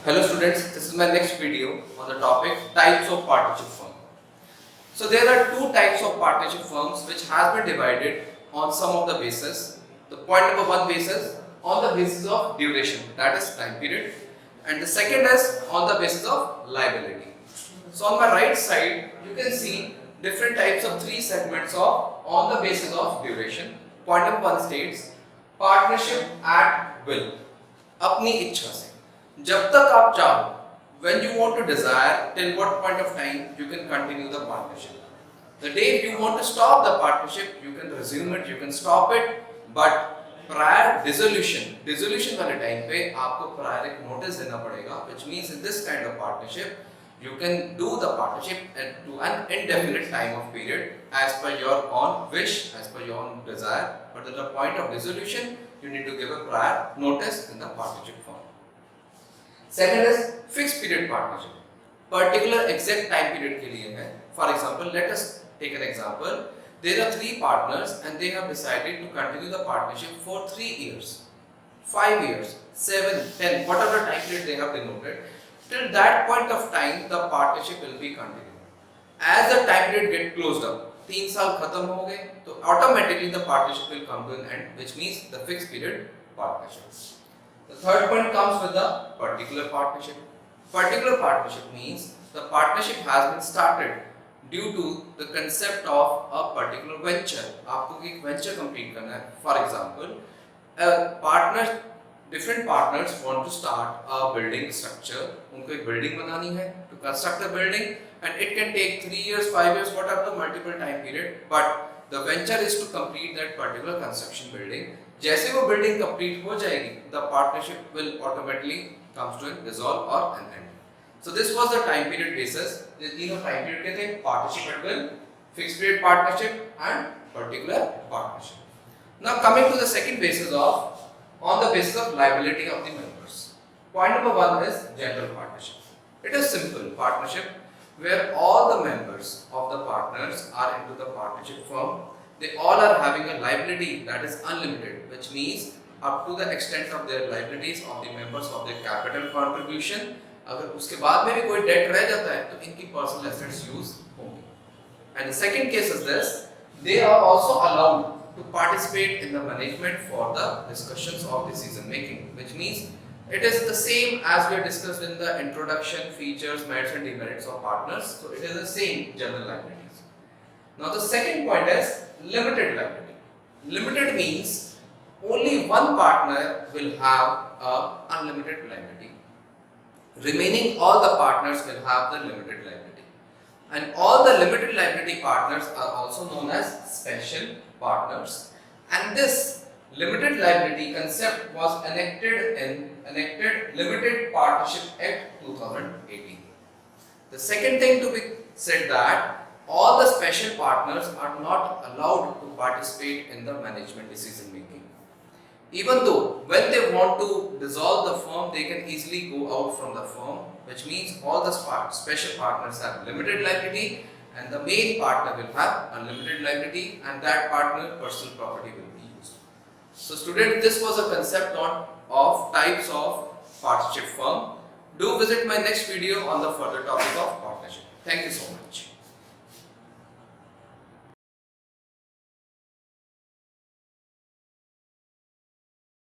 Hello students, this is my next video on the topic types of partnership firm. So there are two types of partnership firms which has been divided on some of the basis. The point number one basis on the basis of duration, that is time period, and the second is on the basis of liability. So on my right side you can see different types of three segments of on the basis of duration. Point number one states partnership at will, अपनी इच्छा से जब तक आप चाहो, when you want to desire, till what point of time you can continue the partnership. The day you want to stop the partnership, you can resume it, you can stop it, but prior dissolution वाले time पे आपको prior एक notice देना पड़ेगा, which means in this kind of partnership, you can do the partnership to an indefinite time of period as per your own wish, as per your own desire, but at the point of dissolution, you need to give a prior notice in the partnership form. Second is fixed period partnership. Particular exact time period के लिए है. For example, let us take an example. There are three partners and they have decided to continue the partnership for 3 years, 5 years, 7, 10, whatever time period they have denoted. Till that point of time, the partnership will be continued. As the time period get closed up, 3 साल खत्म हो गए, तो automatically the partnership will come to an end, which means the fixed period partnership. The third point comes with the particular partnership. Particular partnership means the partnership has been started due to the concept of a particular venture. आपको एक venture complete करना है. For example, different partners want to start a building structure. उनको एक building बनानी है, to construct a building, and it can take 3 years, 5 years, whatever the multiple time period. But the venture is to complete that particular construction building. जैसे वो building complete हो जाएगी, the partnership will automatically comes to a dissolve or an end. So this was the time period basis. ये तीनों time period के थे, partnership at will, fixed period partnership and particular partnership. Now coming to the second basis of on the basis of liability of the members. Point number one is general partnership. It is simple partnership where all the members of the partners are into the partnership firm. They all are having a liability that is unlimited, which means up to the extent of their liabilities of the members of their capital contribution. अगर उसके बाद में भी कोई debt रह जाता है तो इनकी personal assets use होंगी. And the second case is this: they are also allowed to participate in the management for the discussions of decision making, which means it is the same as we discussed in the introduction, features, merits and demerits of partners. So it is the same general liabilities. Now the second point is limited liability. Limited means only one partner will have a unlimited liability. Remaining all the partners will have the limited liability. And all the limited liability partners are also known as special partners. And this limited liability concept was enacted Limited Partnership Act 2018. The second thing to be said that all the special partners are not allowed to participate in the management decision making. Even though when they want to dissolve the firm, they can easily go out from the firm, which means all the special partners have limited liability and the main partner will have unlimited liability and that partner personal property will be used. So students, this was a concept of types of partnership firm. Do visit my next video on the further topic of partnership. Thank you so much.